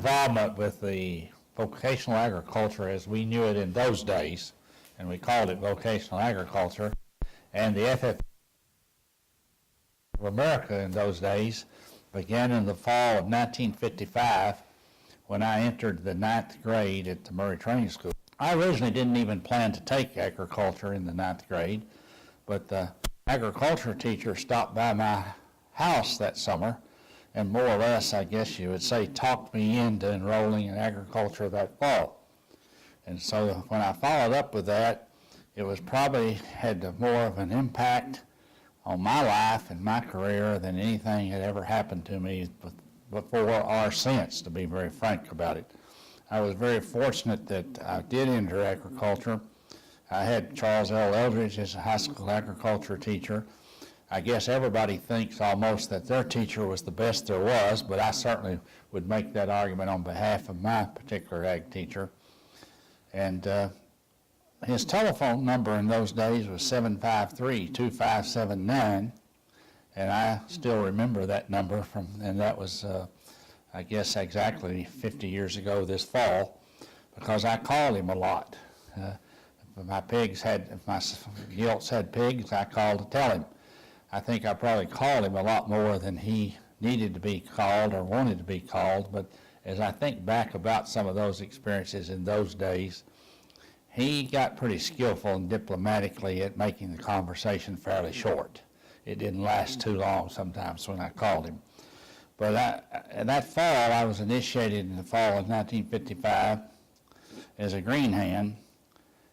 involvement with the vocational agriculture as we knew it in those days, and we called it vocational agriculture, and the FFA of America in those days began in the fall of 1955 when I entered the 9th grade at the Murray Training School. I originally didn't even plan to take agriculture in the 9th grade, but the agriculture teacher stopped by my house that summer and more or less, I guess you would say, talked me into enrolling in agriculture that fall. And so when I followed up with that, it was probably had more of an impact on my life and my career than anything had ever happened to me before or since, to be very frank about it. I was very fortunate that I did enter agriculture. I had Charles L. Eldridge as a high school agriculture teacher. I guess everybody thinks almost that their teacher was the best there was, but I certainly would make that argument on behalf of my particular ag teacher. And his telephone number in those days was 753-2579, and I still remember that number and that was, I guess, exactly 50 years ago this fall, because I called him a lot. If my gilts had pigs, I called to tell him. I think I probably called him a lot more than he needed to be called or wanted to be called, but as I think back about some of those experiences in those days, he got pretty skillful and diplomatically at making the conversation fairly short. It didn't last too long sometimes when I called him. But that fall, I was initiated in the fall of 1955 as a green hand,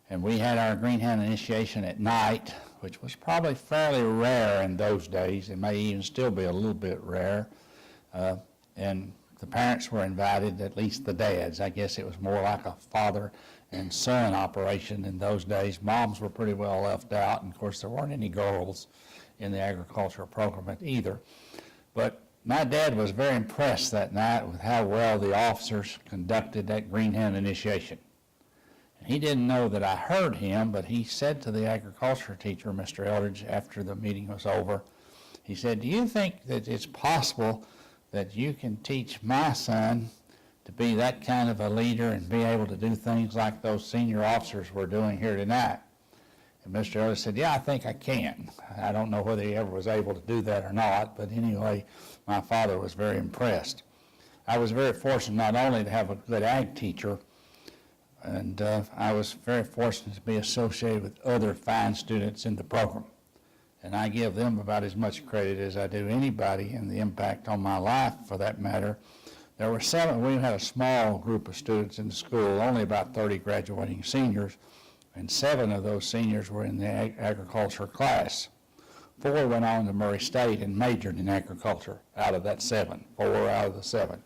and we had our green hand initiation at night, which was probably fairly rare in those days. It may even still be a little bit rare. And the parents were invited, at least the dads. I guess it was more like a father and son operation in those days. Moms were pretty well left out, and of course there weren't any girls in the agricultural program either. But my dad was very impressed that night with how well the officers conducted that green hand initiation. And he didn't know that I heard him, but he said to the agriculture teacher, Mr. Eldridge, after the meeting was over, he said, "Do you think that it's possible that you can teach my son to be that kind of a leader and be able to do things like those senior officers were doing here tonight?" And Mr. Eldridge said, "Yeah, I think I can." I don't know whether he ever was able to do that or not, but anyway, my father was very impressed. I was very fortunate not only to have a good ag teacher, and I was very fortunate to be associated with other fine students in the program. And I give them about as much credit as I do anybody in the impact on my life, for that matter. There were 7, we had a small group of students in the school, only about 30 graduating seniors, and 7 of those seniors were in the agriculture class. 4 went on to Murray State and majored in agriculture out of that 7, 4 out of the 7.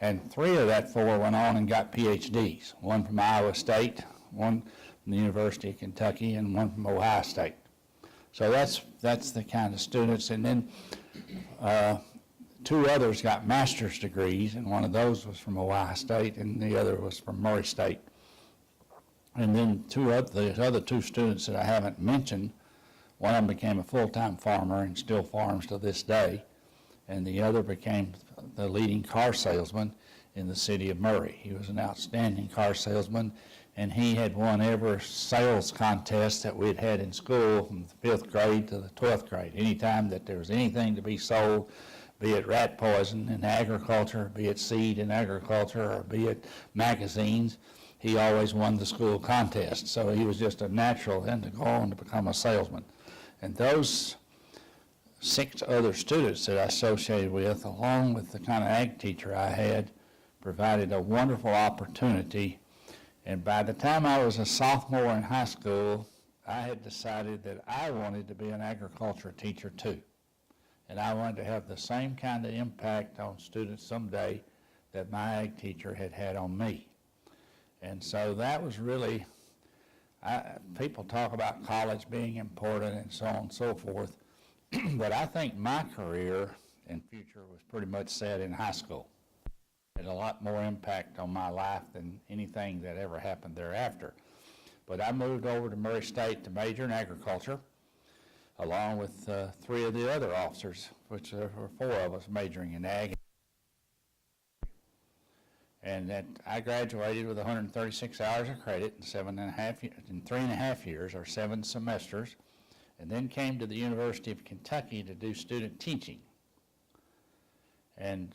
And 3 of that 4 went on and got PhDs, one from Iowa State, one from the University of Kentucky, and one from Ohio State. So that's the kind of students. And then 2 others got master's degrees, and one of those was from Ohio State, and the other was from Murray State. And then the other 2 students that I haven't mentioned, one of them became a full-time farmer and still farms to this day, and the other became the leading car salesman in the city of Murray. He was an outstanding car salesman, and he had won every sales contest that we'd had in school from the 5th grade to the 12th grade. Anytime that there was anything to be sold, be it rat poison in agriculture, be it seed in agriculture, or be it magazines, he always won the school contest. So he was just a natural then to go on to become a salesman. And those 6 other students that I associated with, along with the kind of ag teacher I had, provided a wonderful opportunity. And by the time I was a sophomore in high school, I had decided that I wanted to be an agriculture teacher too. And I wanted to have the same kind of impact on students someday that my ag teacher had had on me. And so that was really, people talk about college being important and so on and so forth, but I think my career and future was pretty much set in high school. It had a lot more impact on my life than anything that ever happened thereafter. But I moved over to Murray State to major in agriculture, along with 3 of the other officers, which there were 4 of us majoring in ag. And that I graduated with 136 hours of credit in 3.5 years, or 7 semesters, and then came to the University of Kentucky to do student teaching. And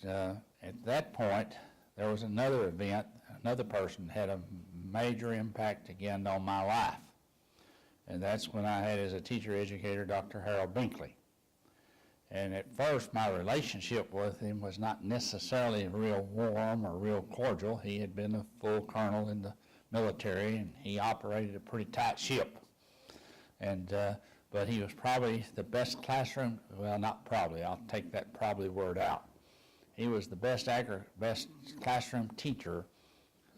at that point, there was another event, another person had a major impact again on my life. And that's when I had as a teacher educator Dr. Harold Binkley. And at first, my relationship with him was not necessarily real warm or real cordial. He had been a full colonel in the military, and he operated a pretty tight ship. And but he was probably the best classroom, well, not probably, I'll take that probably word out. He was the best classroom teacher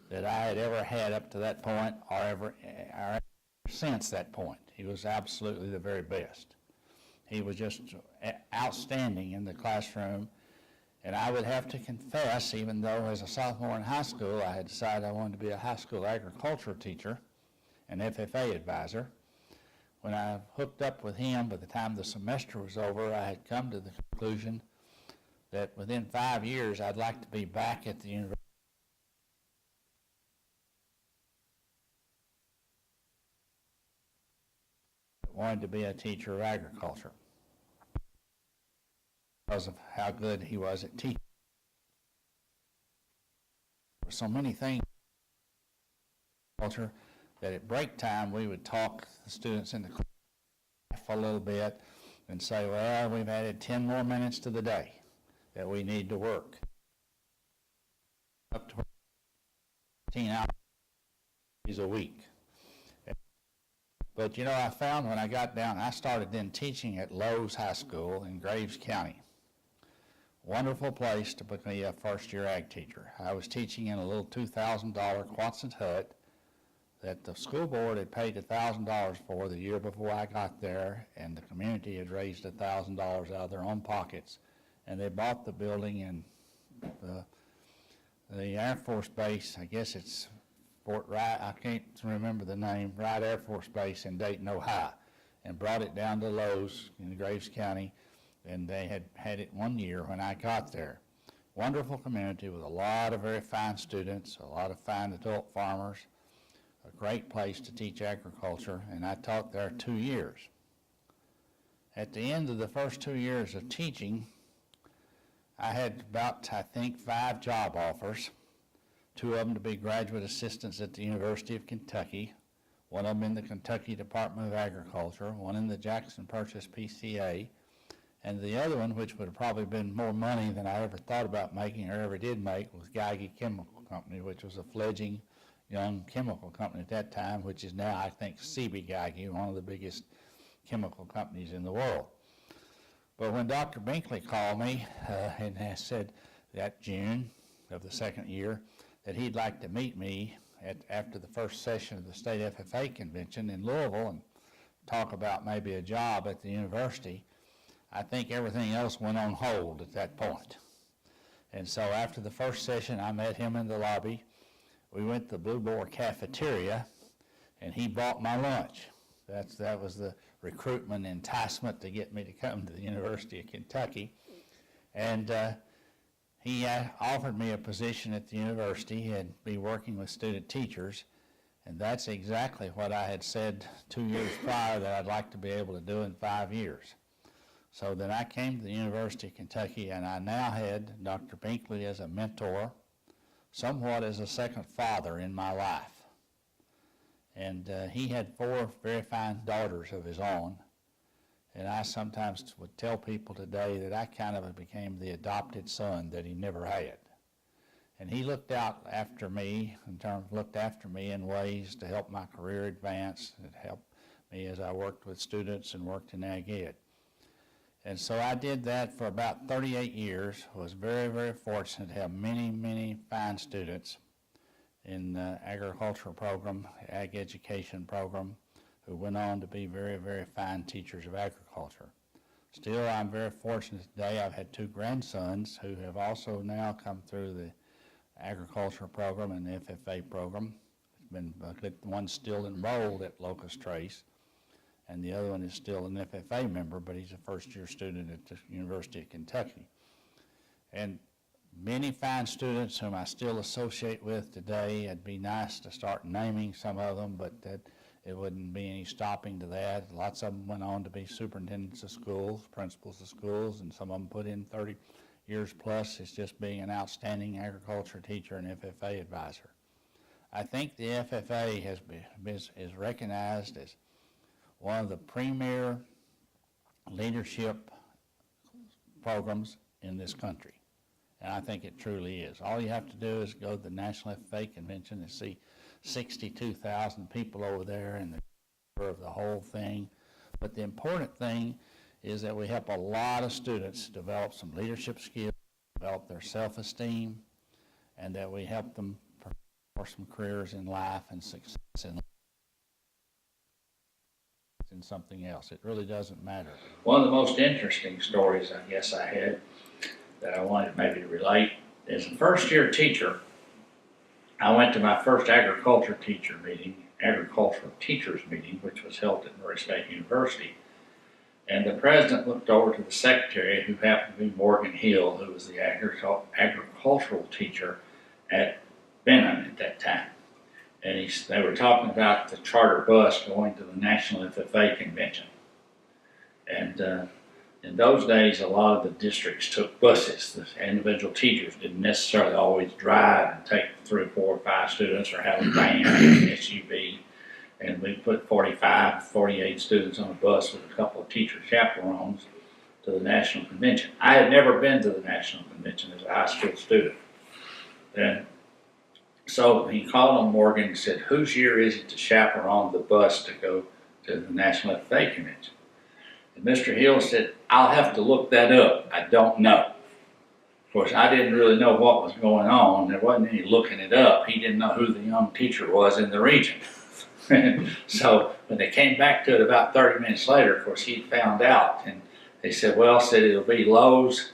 that I had ever had up to that point, or ever since that point. He was absolutely the very best. He was just outstanding in the classroom. And I would have to confess, even though as a sophomore in high school, I had decided I wanted to be a high school agriculture teacher, an FFA advisor. When I hooked up with him, by the time the semester was over, I had come to the conclusion that within 5 years, I'd like to be back at the university. I wanted to be a teacher of agriculture because of how good he was at teaching. There were so many things in agriculture that at break time we would talk the students in the class a little bit and say, well, we've added 10 more minutes to the day that we need to work. Up to 15 hours a week. But you know, I found when I got down, I started then teaching at Lowe's High School in Graves County. Wonderful place to be a first-year ag teacher. I was teaching in a little $2,000 Quonset hut that the school board had paid $1,000 for the year before I got there, and the community had raised $1,000 out of their own pockets, and they bought the building in the Air Force Base. I guess it's Fort Wright, I can't remember the name, Wright Air Force Base in Dayton, Ohio, and brought it down to Lowe's in Graves County, and they had it 1 year when I got there. Wonderful community with a lot of very fine students, a lot of fine adult farmers, a great place to teach agriculture, and I taught there 2 years. At the end of the first 2 years of teaching, I had about, I think, 5 job offers, 2 of them to be graduate assistants at the University of Kentucky, 1 of them in the Kentucky Department of Agriculture, 1 in the Jackson Purchase PCA, and the other one, which would have probably been more money than I ever thought about making or ever did make, was Geigy Chemical Company, which was a fledgling young chemical company at that time, which is now, I think, CB Geigy, one of the biggest chemical companies in the world. But when Dr. Binkley called me and said that June of the second year that he'd like to meet me after the first session of the state FFA convention in Louisville and talk about maybe a job at the university, I think everything else went on hold at that point. And so after the first session, I met him in the lobby. We went to the Blue Boar cafeteria, and he bought my lunch. That was the recruitment enticement to get me to come to the University of Kentucky. And he offered me a position at the university and be working with student teachers. And that's exactly what I had said 2 years prior that I'd like to be able to do in 5 years. So then I came to the University of Kentucky, and I now had Dr. Binkley as a mentor, somewhat as a second father in my life. And he had 4 very fine daughters of his own. And I sometimes would tell people today that I kind of became the adopted son that he never had. And he looked after me in ways to help my career advance. It helped me as I worked with students and worked in ag ed. And so I did that for about 38 years. Was very, very fortunate to have many, many fine students in the agricultural program, ag education program, who went on to be very, very fine teachers of agriculture. Still, I'm very fortunate today. I've had 2 grandsons who have also now come through the agriculture program and the FFA program. One's still enrolled at Locust Trace, and the other one is still an FFA member, but he's a first-year student at the University of Kentucky. And many fine students whom I still associate with today. It'd be nice to start naming some of them, but it wouldn't be any stopping to that. Lots of them went on to be superintendents of schools, principals of schools, and some of them put in 30 years plus as just being an outstanding agriculture teacher and FFA advisor. I think the FFA is recognized as one of the premier leadership programs in this country. And I think it truly is. All you have to do is go to the National FFA Convention and see 62,000 people over there and the of the whole thing. But the important thing is that we help a lot of students develop some leadership skills, develop their self-esteem, and that we help them for some careers in life and success in something else. It really doesn't matter. One of the most interesting stories I guess I had that I wanted maybe to relate is a first-year teacher. I went to my first agricultural teachers meeting, which was held at Murray State University. And the president looked over to the secretary, who happened to be Morgan Hill, who was the agricultural teacher at Benham at that time. And they were talking about the charter bus going to the National FFA Convention. And in those days, a lot of the districts took buses. The individual teachers didn't necessarily always drive and take 3 or 4 or 5 students or have a van or an SUV. And we put 45, 48 students on a bus with a couple of teacher chaperones to the National Convention. I had never been to the National Convention as a high school student. And so he called on Morgan and said, whose year is it to chaperone the bus to go to the National FFA Convention? And Mr. Hill said, I'll have to look that up. I don't know. Of course, I didn't really know what was going on. There wasn't any looking it up. He didn't know who the young teacher was in the region. So when they came back to it about 30 minutes later, of course, he found out. And they said, well, it'll be Lowe's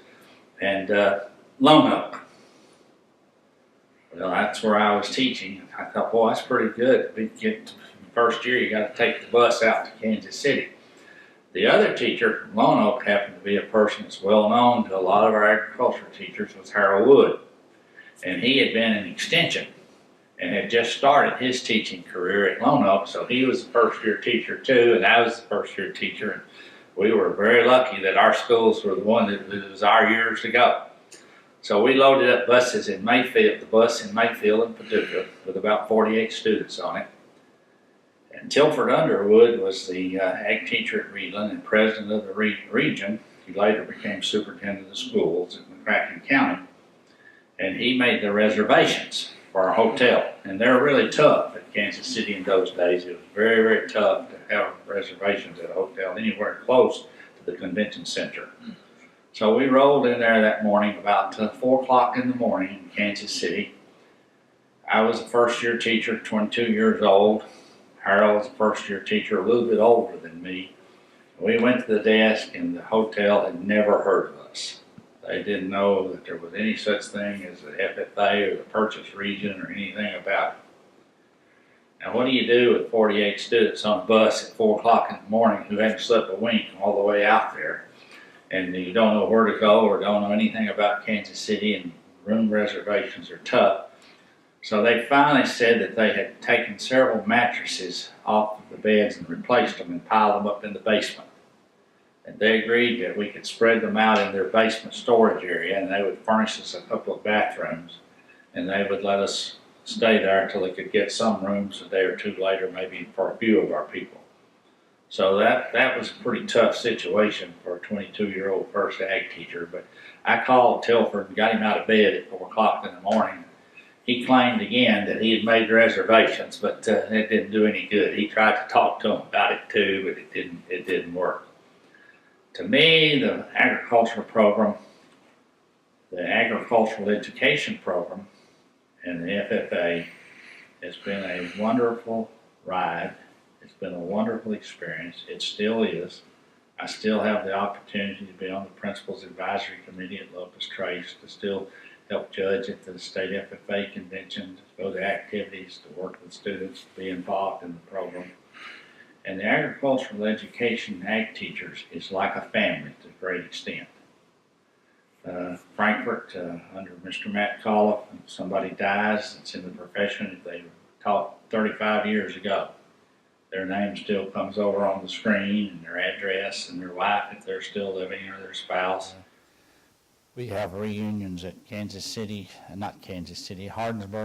and Lone Oak. Well, that's where I was teaching. I thought, boy, that's pretty good. First year, you got to take the bus out to Kansas City. The other teacher from Lone Oak happened to be a person that's well known to a lot of our agriculture teachers, was Harold Wood. And he had been in extension and had just started his teaching career at Lone Oak, so he was the first year teacher too, and I was the first year teacher. And we were very lucky that our schools were the one that it was our years to go. So we loaded up buses in Mayfield, the bus in Mayfield and Paducah, with about 48 students on it. And Tilford Underwood was the ag teacher at Reedland and president of the region. He later became superintendent of schools in McCracken County. And he made the reservations for our hotel. And they're really tough at Kansas City in those days. It was very, very tough to have reservations at a hotel anywhere close to the convention center. So we rolled in there that morning about 4 o'clock in the morning in Kansas City. I was a first year teacher, 22 years old. Harold was a first year teacher, a little bit older than me. We went to the desk and the hotel had never heard of us. They didn't know that there was any such thing as the FFA or the purchase region or anything about it. Now what do you do with 48 students on a bus at 4 o'clock in the morning who hadn't slept a wink all the way out there? And you don't know where to go or don't know anything about Kansas City, and room reservations are tough. So they finally said that they had taken several mattresses off of the beds and replaced them and piled them up in the basement. And they agreed that we could spread them out in their basement storage area, and they would furnish us a couple of bathrooms, and they would let us stay there until they could get some rooms a day or two later, maybe for a few of our people. So that was a pretty tough situation for a 22-year-old first ag teacher. But I called Tilford and got him out of bed at 4 o'clock in the morning. He claimed again that he had made reservations, but it didn't do any good. He tried to talk to him about it too, but it didn't work. To me, the agricultural program, the agricultural education program, and the FFA has been a wonderful ride. It's been a wonderful experience. It still is. I still have the opportunity to be on the Principals Advisory Committee at Locust Trace, to still help judge at the State FFA Convention, to go to activities, to work with students, to be involved in the program. And the agricultural education ag teachers is like a family to a great extent. Frankfurt under Mr. Matt Colliff. If somebody dies that's in the profession, if they taught 35 years ago, their name still comes over on the screen, and their address, and their wife if they're still living, or their spouse. We have reunions at Hardinsburg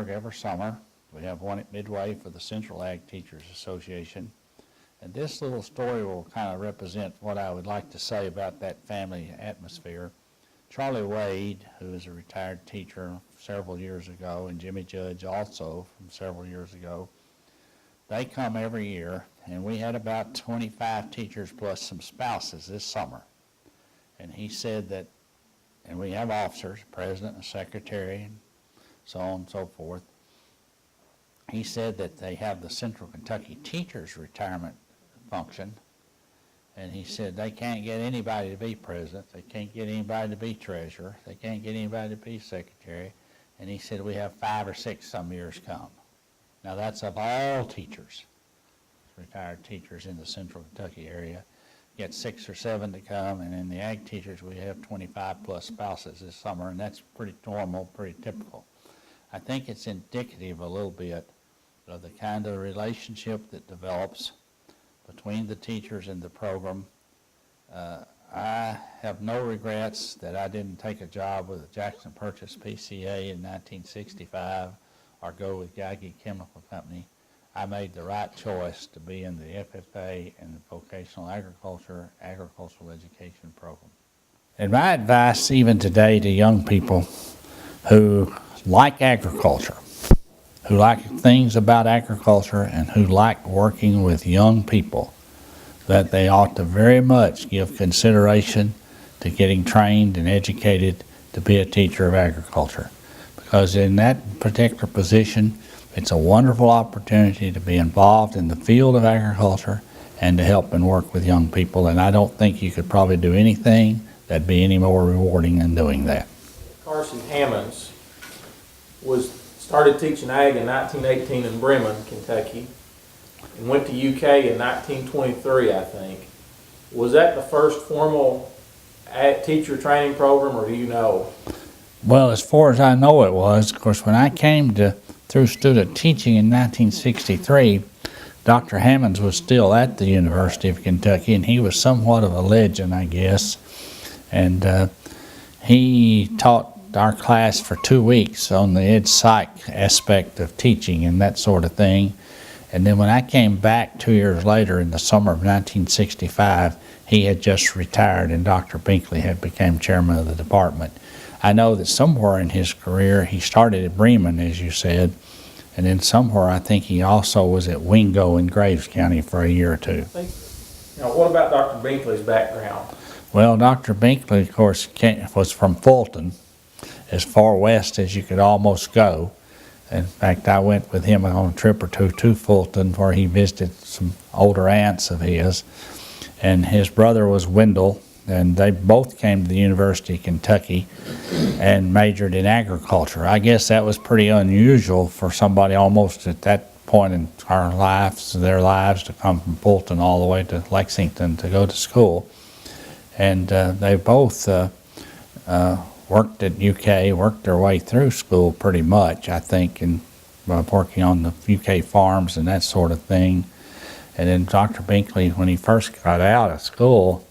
every summer. We have one at Midway for the Central Ag Teachers Association. And this little story will kind of represent what I would like to say about that family atmosphere. Charlie Wade, who is a retired teacher several years ago, and Jimmy Judge also from several years ago, they come every year, and we had about 25 teachers plus some spouses this summer. And he said that, and we have officers, president and secretary, and so on and so forth. He said that they have the Central Kentucky Teachers Retirement Function, and he said they can't get anybody to be president, they can't get anybody to be treasurer, they can't get anybody to be secretary, and he said we have 5 or 6 some years come. Now that's of all teachers, retired teachers in the Central Kentucky area. Get 6 or 7 to come, and in the ag teachers we have 25 plus spouses this summer, and that's pretty normal, pretty typical. I think it's indicative a little bit of the kind of relationship that develops between the teachers and the program. I have no regrets that I didn't take a job with the Jackson Purchase PCA in 1965 or go with Geigy Chemical Company. I made the right choice to be in the FFA and the Vocational Agricultural Education program. And my advice even today to young people who like agriculture, who like things about agriculture, and who like working with young people, that they ought to very much give consideration to getting trained and educated to be a teacher of agriculture. Because in that particular position, it's a wonderful opportunity to be involved in the field of agriculture and to help and work with young people, and I don't think you could probably do anything that'd be any more rewarding than doing that. Carson Hammonds started teaching ag in 1918 in Bremen, Kentucky, and went to UK in 1923, I think. Was that the first formal teacher training program, or do you know? Well, as far as I know it was. Of course, when I came through student teaching in 1963, Dr. Hammonds was still at the University of Kentucky, and he was somewhat of a legend, I guess. And he taught our class for 2 weeks on the ed psych aspect of teaching and that sort of thing. And then when I came back 2 years later in the summer of 1965, he had just retired, and Dr. Binkley had become chairman of the department. I know that somewhere in his career he started at Bremen, as you said, and then somewhere I think he also was at Wingo in Graves County for a year or two. Now, what about Dr. Binkley's background? Well, Dr. Binkley, of course, was from Fulton, as far west as you could almost go. In fact, I went with him on a trip or two to Fulton where he visited some older aunts of his, and his brother was Wendell, and they both came to the University of Kentucky and majored in agriculture. I guess that was pretty unusual for somebody almost at that point in their lives, to come from Fulton all the way to Lexington to go to school. And they both worked at UK, worked their way through school pretty much, I think, and working on the UK farms and that sort of thing. And then Dr. Binkley, when he first got out of school,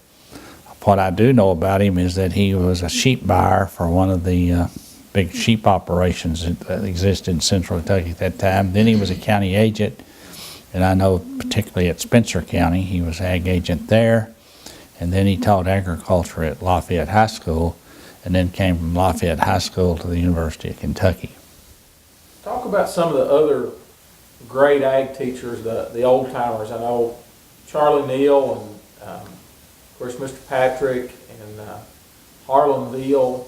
what I do know about him is that he was a sheep buyer for one of the big sheep operations that existed in Central Kentucky at that time. Then he was a county agent, and I know particularly at Spencer County, he was ag agent there. And then he taught agriculture at Lafayette High School, and then came from Lafayette High School to the University of Kentucky. Talk about some of the other great ag teachers, the old timers. I know Charlie Neal and of course Mr. Patrick and Harlan Veal.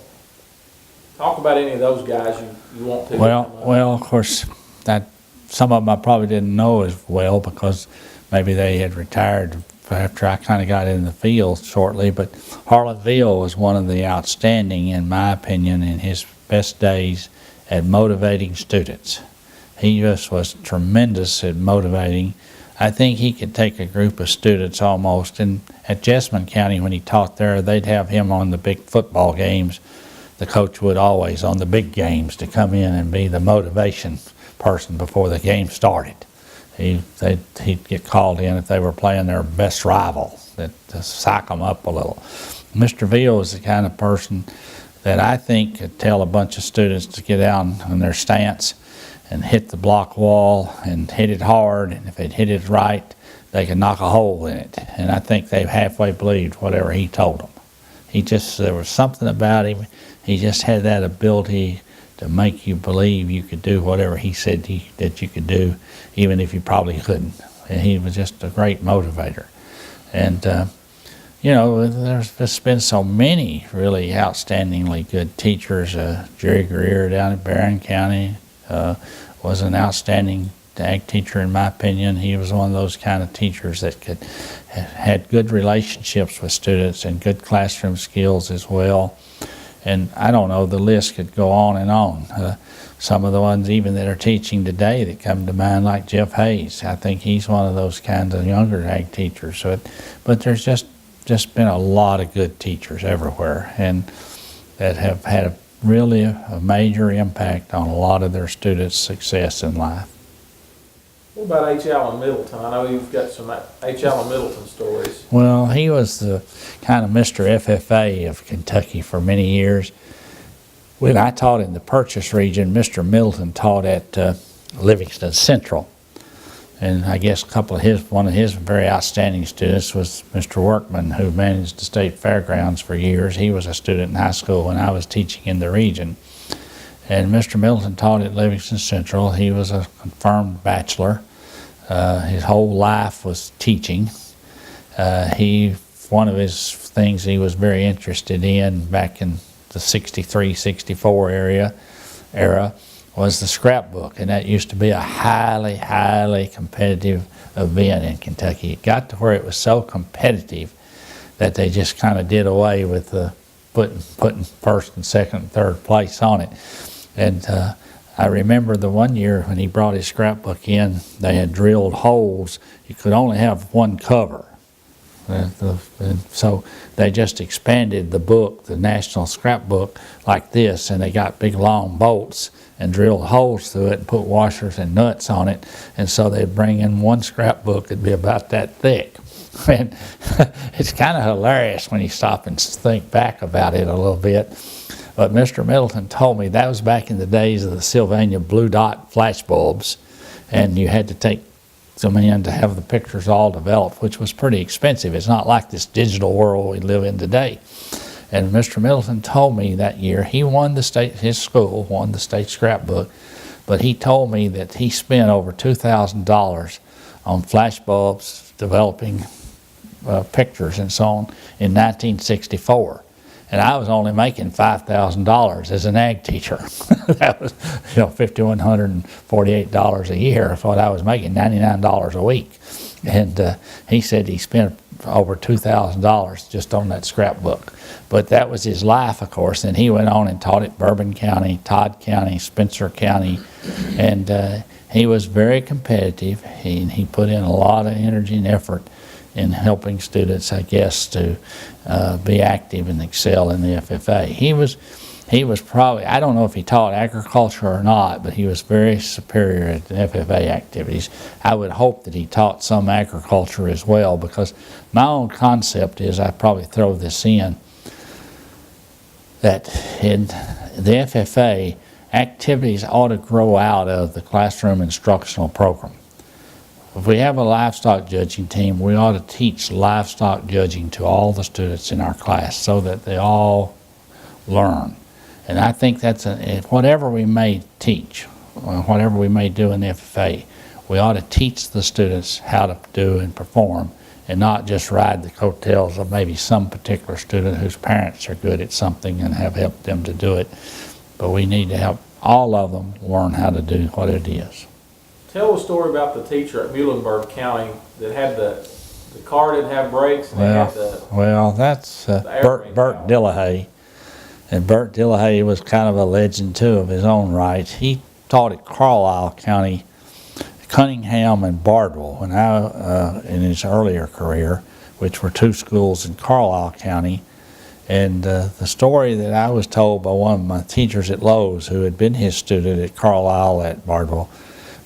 Talk about any of those guys you want to. Well, of course, that some of them I probably didn't know as well because maybe they had retired after I kind of got in the field shortly, but Harlan Veal was one of the outstanding, in my opinion, in his best days at motivating students. He just was tremendous at motivating. I think he could take a group of students almost, and at Jessamine County when he taught there, they'd have him on the big football games the coach would always on the big games to come in and be the motivation person before the game started. He'd get called in if they were playing their best rival, to psych them up a little. Mr. Veal was the kind of person that I think could tell a bunch of students to get down on their stance and hit the block wall and hit it hard, and if they'd hit it right, they could knock a hole in it. And I think they halfway believed whatever he told them. There was something about him. He just had that ability to make you believe you could do whatever he said that you could do, even if you probably couldn't. And he was just a great motivator. And there's just been so many really outstandingly good teachers. Jerry Greer down in Barron County was an outstanding ag teacher, in my opinion. He was one of those kind of teachers that had good relationships with students and good classroom skills as well. And I don't know, the list could go on and on. Some of the ones even that are teaching today that come to mind, like Jeff Hayes. I think he's one of those kinds of younger ag teachers. But there's just been a lot of good teachers everywhere, and that have had really a major impact on a lot of their students' success in life. What about H. Allen Middleton? I know you've got some H. Allen Middleton stories. Well, he was the kind of Mr. FFA of Kentucky for many years. When I taught in the Purchase region, Mr. Middleton taught at Livingston Central. And I guess one of his very outstanding students was Mr. Workman, who managed the state fairgrounds for years. He was a student in high school when I was teaching in the region. And Mr. Middleton taught at Livingston Central. He was a confirmed bachelor. His whole life was teaching. One of his things he was very interested in back in the 63, 64 era was the scrapbook, and that used to be a highly, highly competitive event in Kentucky. It got to where it was so competitive that they just kind of did away with putting first and second and third place on it. And I remember the one year when he brought his scrapbook in, they had drilled holes. You could only have one cover. And so they just expanded the book, the National Scrapbook, like this, and they got big long bolts and drilled holes through it and put washers and nuts on it. And so they'd bring in one scrapbook, it'd be about that thick. And it's kind of hilarious when you stop and think back about it a little bit. But Mr. Middleton told me that was back in the days of the Sylvania Blue Dot flash bulbs, and you had to take them in to have the pictures all developed, which was pretty expensive. It's not like this digital world we live in today. And Mr. Middleton told me that year his school won the state scrapbook, but he told me that he spent over $2,000 on flash bulbs, developing pictures and so on in 1964. And I was only making $5,000 as an ag teacher. That was, $5,148 a year is what I was making, $99 a week. And he said he spent over $2,000 just on that scrapbook. But that was his life, of course. And he went on and taught at Bourbon County, Todd County, Spencer County. And he was very competitive. He put in a lot of energy and effort in helping students, I guess, to be active and excel in the FFA. He was probably, I don't know if he taught agriculture or not, but he was very superior at the FFA activities. I would hope that he taught some agriculture as well, because my own concept is, I probably throw this in, that in the FFA, activities ought to grow out of the classroom instructional program. If we have a livestock judging team, we ought to teach livestock judging to all the students in our class so that they all learn. And I think that's whatever we may teach, whatever we may do in the FFA, we ought to teach the students how to do and perform, and not just ride the coattails of maybe some particular student whose parents are good at something and have helped them to do it. But we need to help all of them learn how to do what it is. Tell a story about the teacher at Muhlenberg County that had the car didn't have brakes. And That's Bert Dillahay. And Bert Dillahay was kind of a legend too of his own right. He taught at Carlisle County, Cunningham and Bardwell in his earlier career, which were two schools in Carlisle County. And the story that I was told by one of my teachers at Lowe's, who had been his student at Carlisle at Bardwell,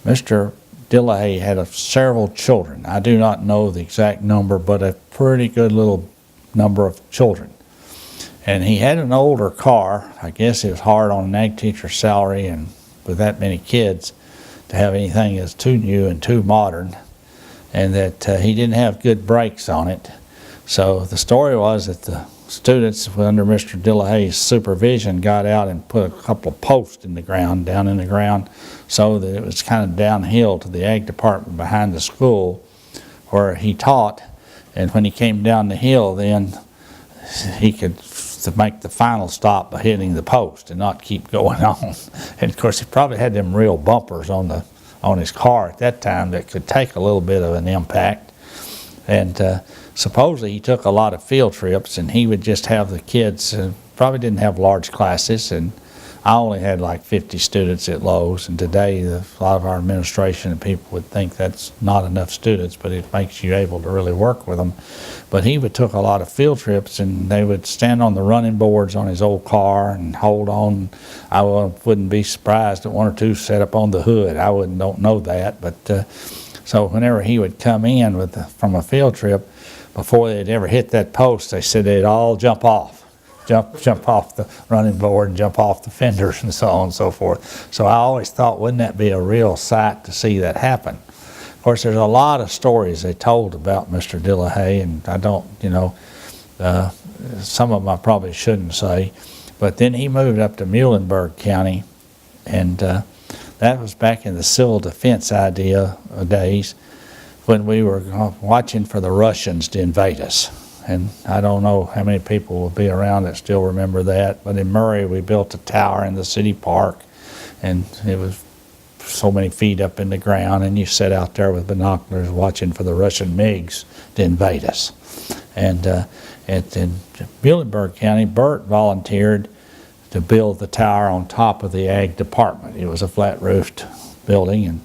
Mr. Dillahey had several children. I do not know the exact number, but a pretty good little number of children. And he had an older car. I guess it was hard on an ag teacher's salary and with that many kids to have anything that's too new and too modern, and that he didn't have good brakes on it. So the story was that the students under Mr. Dillahey's supervision got out and put a couple of posts in the ground, down in the ground, so that it was kind of downhill to the ag department behind the school where he taught. And when he came down the hill, then he could make the final stop by hitting the post and not keep going on. And of course, he probably had them real bumpers on his car at that time that could take a little bit of an impact. And supposedly he took a lot of field trips, and he would just have the kids, probably didn't have large classes, and I only had like 50 students at Lowe's, and today a lot of our administration and people would think that's not enough students, but it makes you able to really work with them. But he would took a lot of field trips, and they would stand on the running boards on his old car and hold on. I wouldn't be surprised if one or two set up on the hood. I don't know that, but so whenever he would come in from a field trip, before they'd ever hit that post, they said they'd all jump off the running board and jump off the fenders and so on and so forth. So I always thought, wouldn't that be a real sight to see that happen? Of course, there's a lot of stories they told about Mr. Dillahey, and I don't, some of them I probably shouldn't say. But then he moved up to Muhlenberg County, and that was back in the civil defense days when we were watching for the Russians to invade us. And I don't know how many people will be around that still remember that. But in Murray, we built a tower in the city park, and it was so many feet up in the ground, and you sat out there with binoculars watching for the Russian MiGs to invade us. And in Muhlenberg County, Bert volunteered to build the tower on top of the ag department. It was a flat-roofed building, and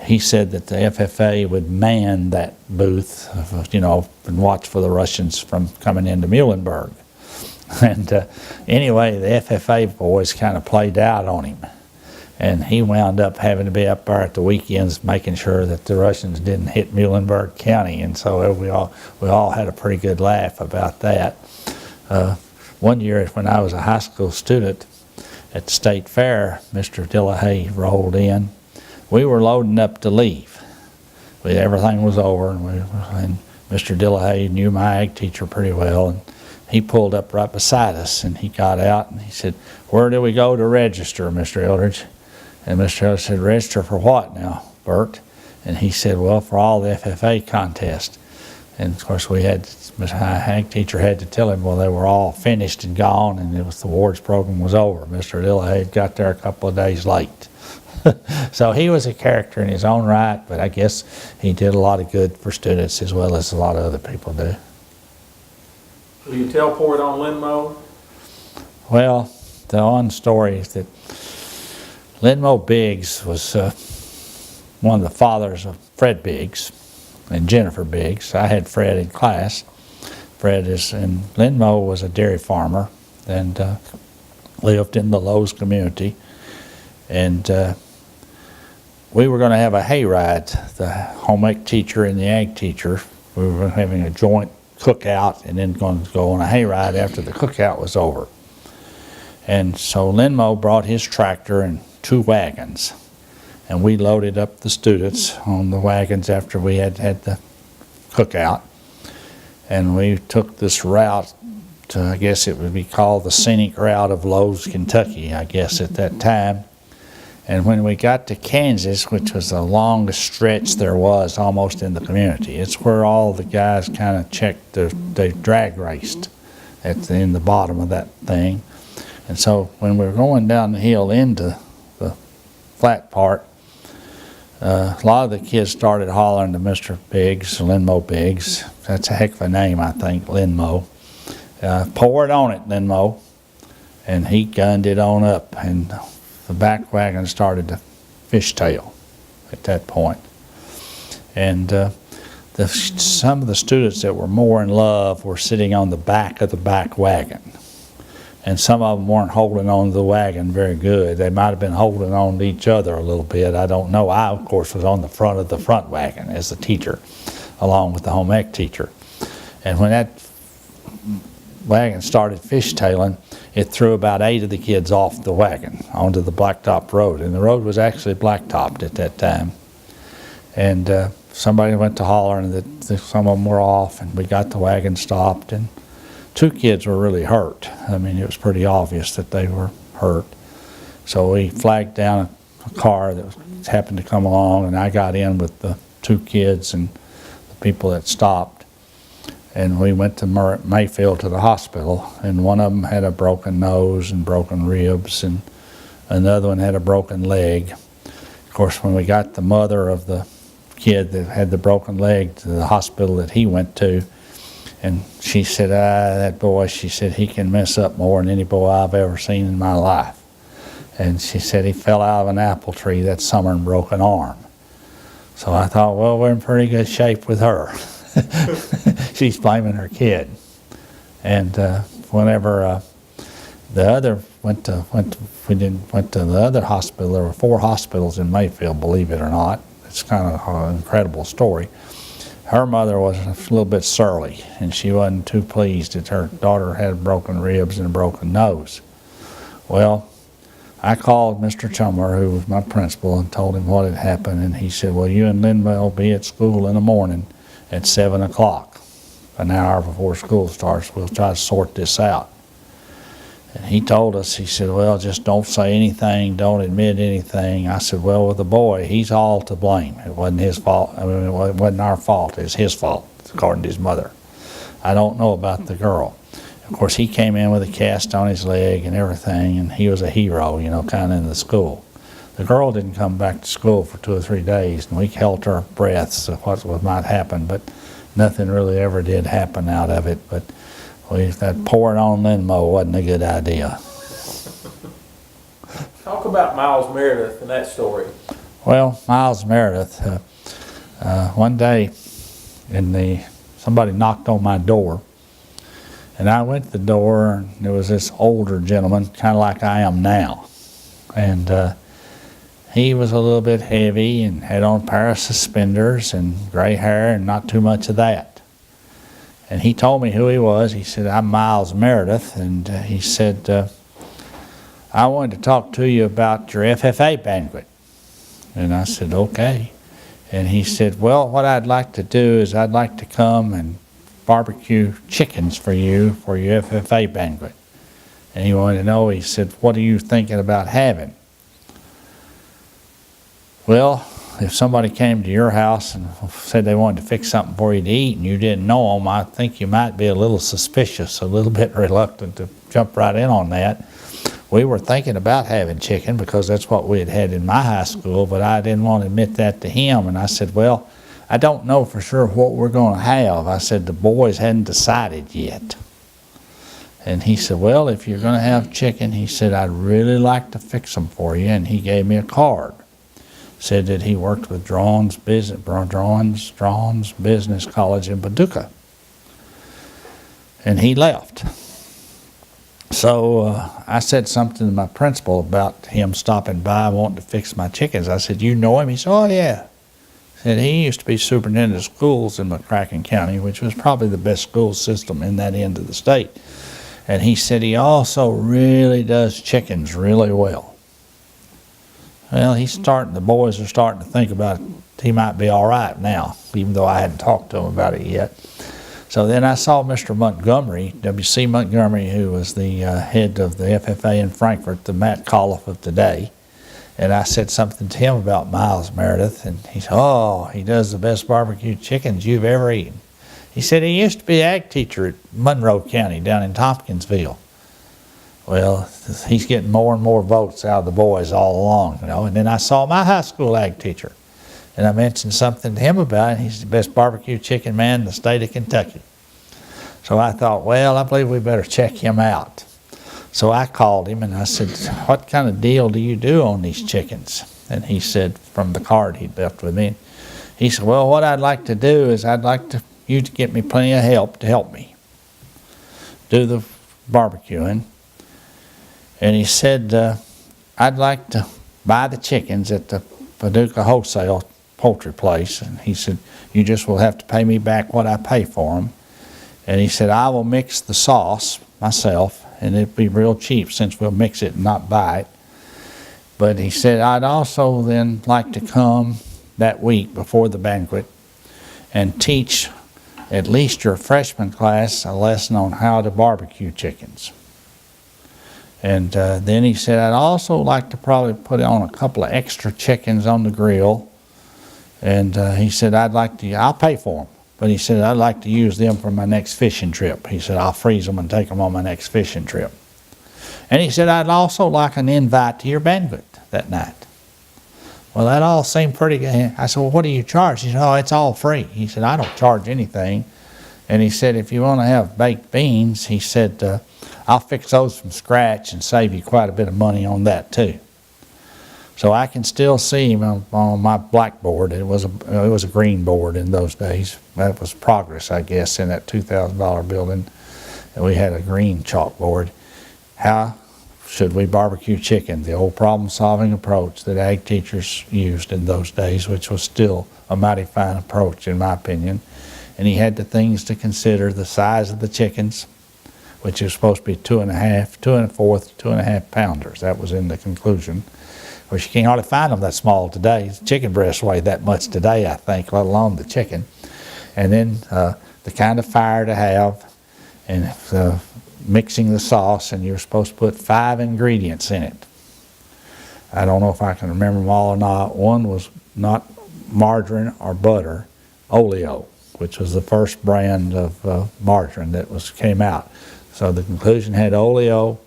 he said that the FFA would man that booth, and watch for the Russians from coming into Muhlenberg. And anyway, the FFA boys kind of played out on him. And he wound up having to be up there at the weekends making sure that the Russians didn't hit Muhlenberg County. And so we all had a pretty good laugh about that. One year when I was a high school student at the state fair, Mr. Dillahey rolled in. We were loading up to leave. Everything was over, and Mr. Dillahey knew my ag teacher pretty well, and he pulled up right beside us, and he got out, and he said, "Where do we go to register, Mr. Eldridge?" And Mr. Eldridge said, "Register for what now, Bert?" And he said, "Well, for all the FFA contests." And of course, my ag teacher had to tell him, well, they were all finished and gone, and the awards program was over. Mr. Dillahey got there a couple of days late. So he was a character in his own right, but I guess he did a lot of good for students as well as a lot of other people do. Will you tell Pour It On Linmo? Well, the one story is that Linmo Biggs was one of the fathers of Fred Biggs and Jennifer Biggs. I had Fred in class. And Linmo was a dairy farmer and lived in the Lowe's community. And we were going to have a hayride, the home ec teacher and the ag teacher. We were having a joint cookout and then going to go on a hayride after the cookout was over. And so Linmo brought his tractor and 2 wagons. And we loaded up the students on the wagons after we had the cookout. And we took this route to, I guess it would be called the scenic route of Lowe's, Kentucky, I guess at that time. And when we got to Kansas, which was the longest stretch there was almost in the community, it's where all the guys kind of checked, they drag raced in the bottom of that thing. And so when we were going down the hill into the flat part, a lot of the kids started hollering to Mr. Biggs, Linmo Biggs. That's a heck of a name, I think, Linmo. Pour it on it, Linmo. And he gunned it on up, and the back wagon started to fishtail at that point. And some of the students that were more in love were sitting on the back of the back wagon. and some of them weren't holding on to the wagon very good. They might have been holding on to each other a little bit. I don't know. I, of course, was on the front of the front wagon as the teacher, along with the home ec teacher. And when that wagon started fishtailing, it threw about 8 of the kids off the wagon onto the blacktop road. And the road was actually blacktopped at that time. And somebody went to hollering that some of them were off, and we got the wagon stopped. And 2 kids were really hurt. I mean, it was pretty obvious that they were hurt. So we flagged down a car that happened to come along, and I got in with the 2 kids and the people that stopped. And we went to Mayfield to the hospital, and one of them had a broken nose and broken ribs, and another one had a broken leg. Of course, when we got the mother of the kid that had the broken leg to the hospital that he went to, and she said, that boy, she said, he can mess up more than any boy I've ever seen in my life. And she said he fell out of an apple tree that summer and broke an arm. So I thought, well, we're in pretty good shape with her. She's blaming her kid. And whenever the other went to the other hospital, there were 4 hospitals in Mayfield, believe it or not. It's kind of an incredible story. Her mother was a little bit surly, and she wasn't too pleased that her daughter had broken ribs and a broken nose. Well, I called Mr. Chumler, who was my principal, and told him what had happened, and he said, well, you and Linville will be at school in the morning at 7 o'clock, an hour before school starts. We'll try to sort this out. And he told us, he said, well, just don't say anything, don't admit anything. I said, well, with the boy, he's all to blame. It wasn't his fault. I mean, it wasn't our fault. It was his fault, according to his mother. I don't know about the girl. Of course, he came in with a cast on his leg and everything, and he was a hero, you know, kind of in the school. The girl didn't come back to school for 2 or 3 days, and we held our breaths of what might happen, but nothing really ever did happen out of it. But that pouring on Linmo wasn't a good idea. Talk about Miles Meredith and that story. Well, Miles Meredith, one day somebody knocked on my door, and I went to the door, and there was this older gentleman, kind of like I am now. And he was a little bit heavy and had on a pair of suspenders and gray hair and not too much of that. And he told me who he was. He said, I'm Miles Meredith. And he said, I wanted to talk to you about your FFA banquet. And I said, okay. And he said, well, what I'd like to do is I'd like to come and barbecue chickens for you for your FFA banquet. And he wanted to know, he said, what are you thinking about having? Well, if somebody came to your house and said they wanted to fix something for you to eat and you didn't know them, I think you might be a little suspicious, a little bit reluctant to jump right in on that. We were thinking about having chicken because that's what we had had in my high school, but I didn't want to admit that to him. And I said, well, I don't know for sure what we're going to have. I said, the boys hadn't decided yet. And he said, well, if you're going to have chicken, he said, I'd really like to fix them for you. And he gave me a card. Said that he worked with Drawn's Business College in Paducah. And he left. So I said something to my principal about him stopping by wanting to fix my chickens. I said, you know him? He said, oh, yeah. He said he used to be superintendent of schools in McCracken County, which was probably the best school system in that end of the state. And he said he also really does chickens really well. Well, the boys are starting to think about it. He might be all right now, even though I hadn't talked to him about it yet. So then I saw Mr. Montgomery, W.C. Montgomery, who was the head of the FFA in Frankfort, the Matt Colliff of today. And I said something to him about Miles Meredith, and he said, oh, he does the best barbecue chickens you've ever eaten. He said he used to be an ag teacher at Monroe County down in Tompkinsville. Well, he's getting more and more votes out of the boys all along, you know. And then I saw my high school ag teacher, and I mentioned something to him about it. He's the best barbecue chicken man in the state of Kentucky. So I thought, well, I believe we better check him out. So I called him and I said, what kind of deal do you do on these chickens? And he said, from the card he'd left with me, he said, well, what I'd like to do is I'd like you to get me plenty of help to help me do the barbecuing. And he said, I'd like to buy the chickens at the Paducah Wholesale Poultry Place. And he said, you just will have to pay me back what I pay for them. And he said, I will mix the sauce myself, and it'd be real cheap since we'll mix it and not buy it. But he said, I'd also then like to come that week before the banquet and teach at least your freshman class a lesson on how to barbecue chickens. And then he said, I'd also like to probably put on a couple of extra chickens on the grill. And he said, I'll pay for them. But he said, I'd like to use them for my next fishing trip. He said, I'll freeze them and take them on my next fishing trip. And he said, I'd also like an invite to your banquet that night. Well, that all seemed pretty good. I said, well, what do you charge? He said, oh, it's all free. He said, I don't charge anything. And he said, if you want to have baked beans, he said, I'll fix those from scratch and save you quite a bit of money on that too. So I can still see him on my blackboard. It was a green board in those days. That was progress, I guess, in that $2,000 building. And we had a green chalkboard. How should we barbecue chicken? The old problem-solving approach that ag teachers used in those days, which was still a mighty fine approach in my opinion. And he had the things to consider: the size of the chickens, which is supposed to be 2.5, 2 1/4, 2.5 pounders. That was in the conclusion. Of course, you can't hardly find them that small today. Chicken breasts weigh that much today, I think, let alone the chicken. And then the kind of fire to have, and mixing the sauce, and you're supposed to put 5 ingredients in it. I don't know if I can remember them all or not. One was not margarine or butter, oleo, which was the first brand of margarine that came out. So the conclusion had oleo,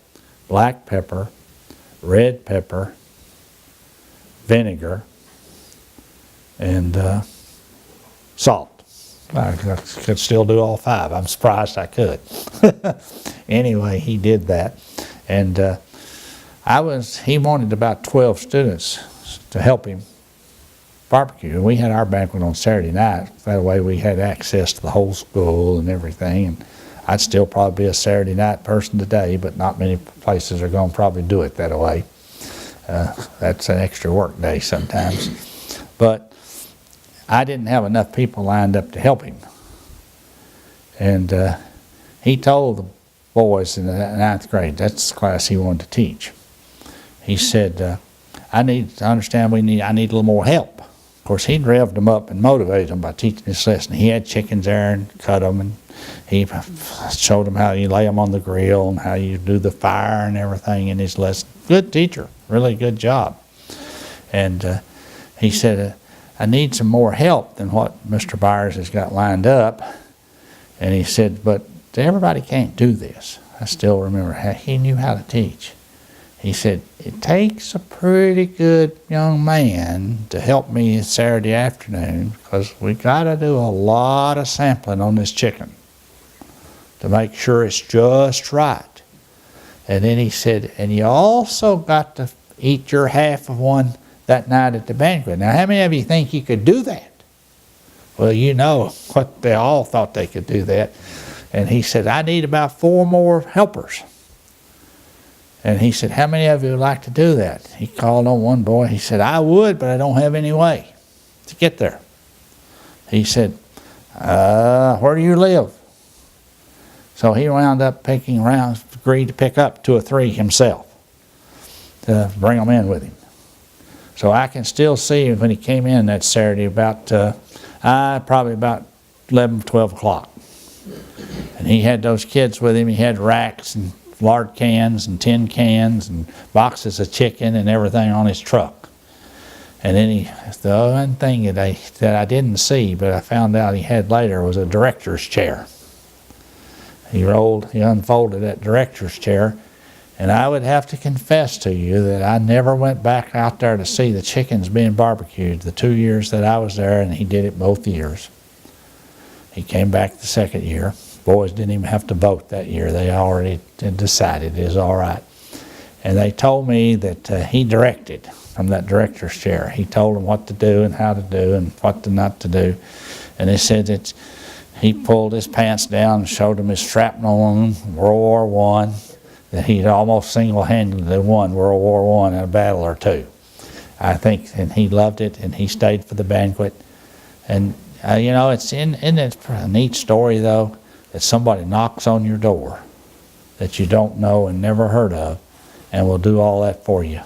black pepper, red pepper, vinegar, and salt. I could still do all 5. I'm surprised I could. Anyway, he did that. And he wanted about 12 students to help him barbecue. And we had our banquet on Saturday night. That way we had access to the whole school and everything. And I'd still probably be a Saturday night person today, but not many places are going to probably do it that way. That's an extra work day sometimes. But I didn't have enough people lined up to help him. And he told the boys in the 9th grade, that's the class he wanted to teach. He said, I need to understand I need a little more help. Of course, he'd revved them up and motivated them by teaching this lesson. He had chickens there and cut them, and he showed them how you lay them on the grill and how you do the fire and everything in his lesson. Good teacher, really good job. And he said, I need some more help than what Mr. Byers has got lined up. And he said, but everybody can't do this. I still remember how he knew how to teach. He said, it takes a pretty good young man to help me Saturday afternoon, because we got to do a lot of sampling on this chicken to make sure it's just right. And then he said, and you also got to eat your half of one that night at the banquet. Now, how many of you think you could do that? Well, you know what, they all thought they could do that. And he said, I need about 4 more helpers. And he said, how many of you would like to do that? He called on one boy. He said, I would, but I don't have any way to get there. He said, where do you live? So he wound up picking around, agreed to pick up 2 or 3 himself to bring them in with him. So I can still see him when he came in that Saturday about, probably about 11, 12 o'clock. And he had those kids with him. He had racks and lard cans and tin cans and boxes of chicken and everything on his truck. And then the one thing that I didn't see, but I found out he had later, was a director's chair. He unfolded that director's chair, and I would have to confess to you that I never went back out there to see the chickens being barbecued the 2 years that I was there, and he did it both years. He came back the 2nd year. Boys didn't even have to vote that year. They already decided it was all right. And they told me that he directed from that director's chair. He told them what to do and how to do and what not to do. And they said that he pulled his pants down and showed them his shrapnel wound, World War I, that he'd almost single-handedly won World War I in a battle or two. I think, and he loved it, and he stayed for the banquet. And you know, it's in it a neat story though, that somebody knocks on your door that you don't know and never heard of, and will do all that for you.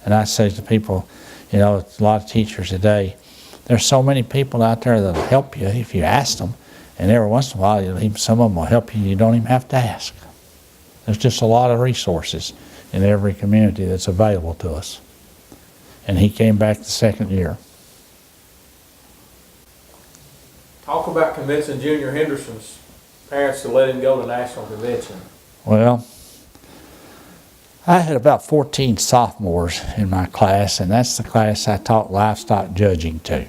And I say to people, you know, a lot of teachers today, there's so many people out there that'll help you if you ask them, and every once in a while, some of them will help you, and you don't even have to ask. There's just a lot of resources in every community that's available to us. And he came back the second year. Talk about convincing Junior Henderson's parents to let him go to national convention. Well, I had about 14 sophomores in my class, and that's the class I taught livestock judging to.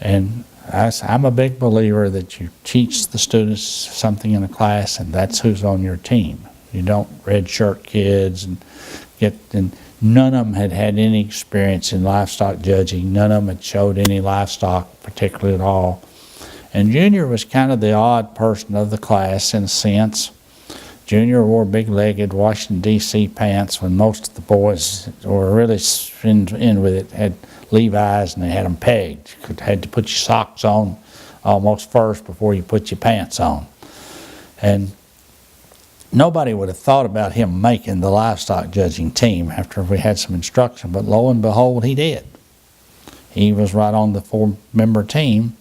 And I'm a big believer that you teach the students something in a class, and that's who's on your team. You don't redshirt kids and none of them had any experience in livestock judging. None of them had showed any livestock particularly at all. And Junior was kind of the odd person of the class in a sense. Junior wore big-legged Washington, D.C. pants when most of the boys were really in with it, had Levi's, and they had them pegged. You had to put your socks on almost first before you put your pants on. And nobody would have thought about him making the livestock judging team after we had some instruction, but lo and behold, he did. He was right on the 4-member team.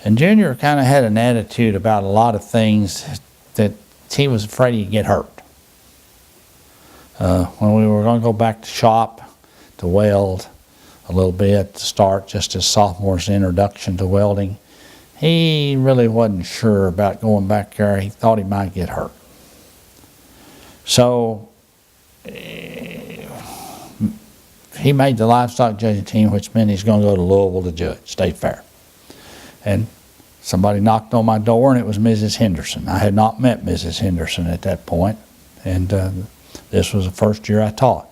And Junior kind of had an attitude about a lot of things that he was afraid he'd get hurt. When we were going to go back to shop to weld a little bit to start just as sophomores' introduction to welding, he really wasn't sure about going back there. He thought he might get hurt. So he made the livestock judging team, which meant he's going to go to Louisville to judge State Fair. And somebody knocked on my door, and it was Mrs. Henderson. I had not met Mrs. Henderson at that point, and this was the first year I taught.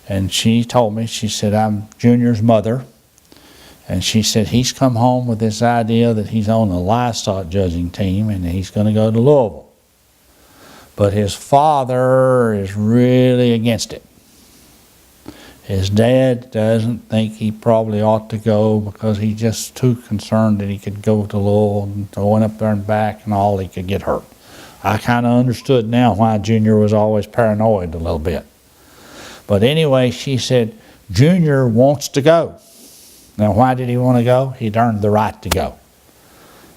And she told me, she said, I'm Junior's mother, and she said he's come home with this idea that he's on the livestock judging team and he's going to go to Louisville. But his father is really against it. His dad doesn't think he probably ought to go because he's just too concerned that he could go to Louisville and going up there and back and all, he could get hurt. I kind of understood now why Junior was always paranoid a little bit. But anyway, she said, Junior wants to go. Now, why did he want to go? He'd earned the right to go.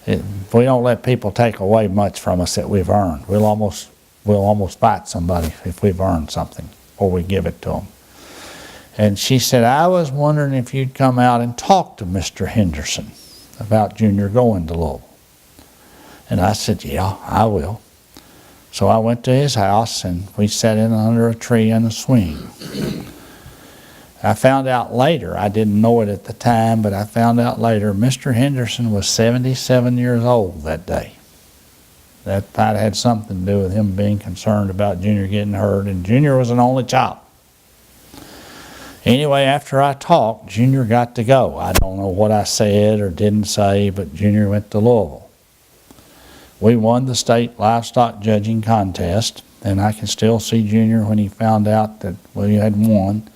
We don't let people take away much from us that we've earned. We'll almost fight somebody if we've earned something before we give it to them. And she said, I was wondering if you'd come out and talk to Mr. Henderson about Junior going to Louisville. And I said, yeah, I will. So I went to his house, and we sat in under a tree in a swing. I found out later, I didn't know it at the time, but I found out later, Mr. Henderson was 77 years old that day. That might have had something to do with him being concerned about Junior getting hurt, and Junior was an only child. Anyway, after I talked, Junior got to go. I don't know what I said or didn't say, but Junior went to Louisville. We won the state livestock judging contest, and I can still see Junior when he found out that we had won.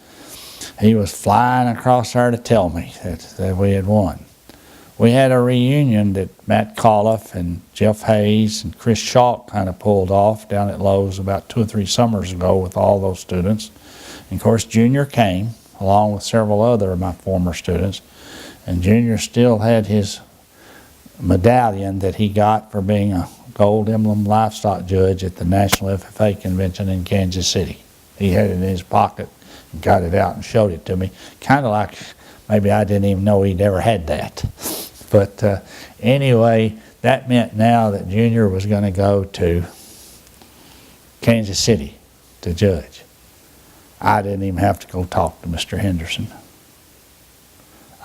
He was flying across there to tell me that we had won. We had a reunion that Matt Colliff and Jeff Hayes and Chris Shaw kind of pulled off down at Lowe's about 2 or 3 summers ago with all those students. And of course, Junior came, along with several other of my former students, and Junior still had his medallion that he got for being a gold emblem livestock judge at the National FFA Convention in Kansas City. He had it in his pocket and got it out and showed it to me, kind of like maybe I didn't even know he'd ever had that. But anyway, that meant now that Junior was going to go to Kansas City to judge. I didn't even have to go talk to Mr. Henderson.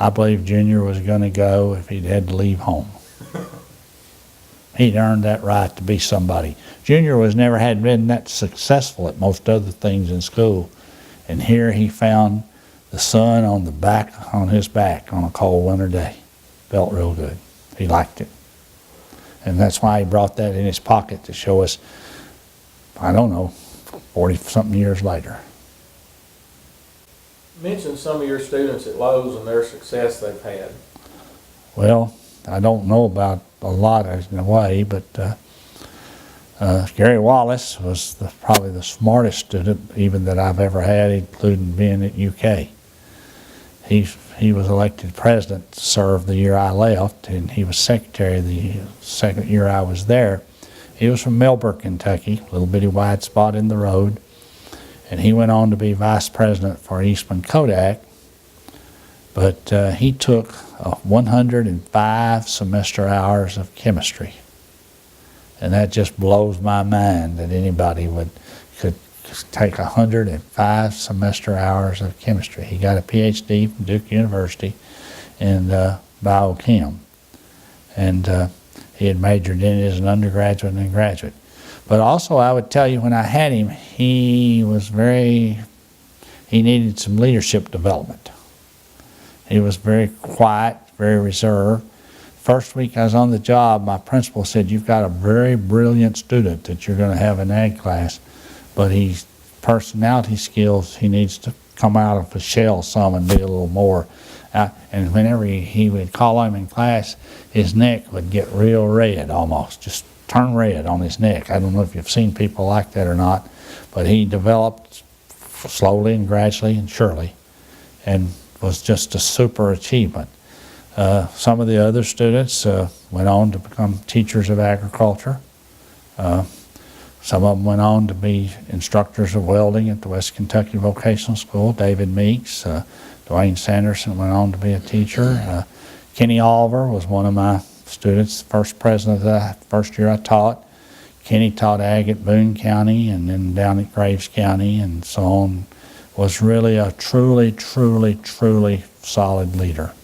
I believe Junior was going to go if he'd had to leave home. He'd earned that right to be somebody. Junior had been that successful at most other things in school, and here he found the sun on his back on a cold winter day. Felt real good. He liked it. And that's why he brought that in his pocket to show us I don't know, 40-something years later. Mention some of your students at Lowe's and their success they've had. Well, I don't know about a lot in a way, but Gary Wallace was probably the smartest student even that I've ever had, including being at UK. He was elected president to serve the year I left, and he was secretary the second year I was there. He was from Melbourne, Kentucky, a little bitty wide spot in the road, and he went on to be vice president for Eastman Kodak. But he took 105 semester hours of chemistry. And that just blows my mind that anybody could take 105 semester hours of chemistry. He got a PhD from Duke University in biochem. And he had majored in it as an undergraduate and graduate. But also I would tell you, when I had him, he needed some leadership development. He was very quiet, very reserved. First week I was on the job, my principal said, "You've got a very brilliant student that you're going to have in ag class, but his personality skills, he needs to come out of his shell some and be a little more." And whenever he would call him in class, his neck would get real red almost, just turn red on his neck. I don't know if you've seen people like that or not, but he developed slowly and gradually and surely, and was just a super achievement. Some of the other students went on to become teachers of agriculture. Some of them went on to be instructors of welding at the West Kentucky Vocational School. David Meeks, Dwayne Sanderson went on to be a teacher. Kenny Oliver was one of my students, first president of the first year I taught. Kenny taught ag at Boone County and then down at Graves County and so on. Was really a truly, truly, truly solid leader.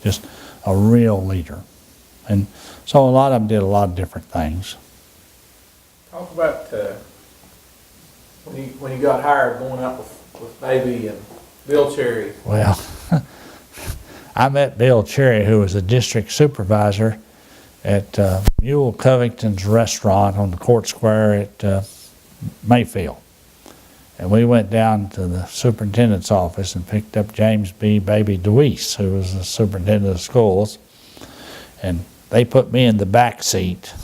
Just a real leader. And so a lot of them did a lot of different things. Talk about when you got hired, going out with Baby and Bill Cherry. Well, I met Bill Cherry, who was a district supervisor at Mule Covington's restaurant on the Court Square at Mayfield. And we went down to the superintendent's office and picked up James B. Baby DeWeese, who was the superintendent of schools. And they put me in the back seat.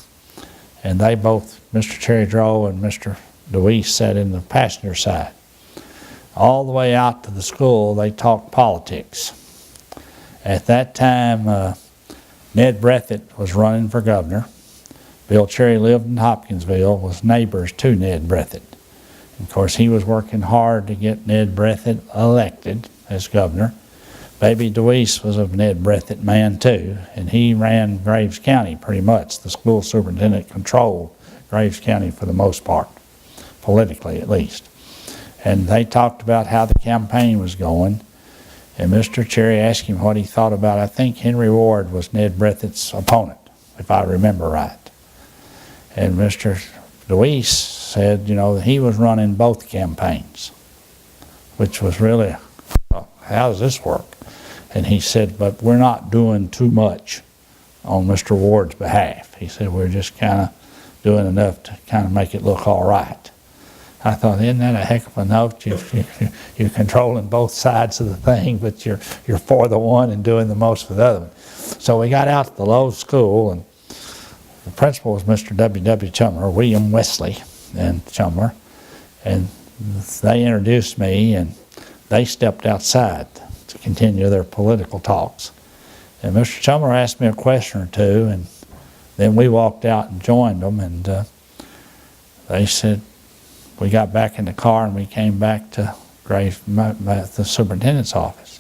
And they both, Mr. Cherry Drow and Mr. DeWeese, sat in the passenger side. All the way out to the school, they talked politics. At that time, Ned Breathitt was running for governor. Bill Cherry lived in Hopkinsville, was neighbors to Ned Breathitt. Of course, he was working hard to get Ned Breathitt elected as governor. Baby DeWeese was a Ned Breathitt man too, and he ran Graves County pretty much. The school superintendent controlled Graves County for the most part, politically at least. And they talked about how the campaign was going, and Mr. Cherry asked him what he thought about, I think Henry Ward was Ned Breathitt's opponent, if I remember right. And Mr. DeWeese said, you know, he was running both campaigns, which was really, how does this work? And he said, but we're not doing too much on Mr. Ward's behalf. He said, we're just kind of doing enough to kind of make it look all right. I thought, isn't that a heck of a note? You're controlling both sides of the thing, but you're for the one and doing the most for the other one. So we got out to the Lowe's school, and the principal was Mr. W.W. Chumler, William Wesley and Chumler, and they introduced me, and they stepped outside to continue their political talks. And Mr. Chumler asked me a question or two, and then we walked out and joined them, and they said, we got back in the car and we came back to the superintendent's office.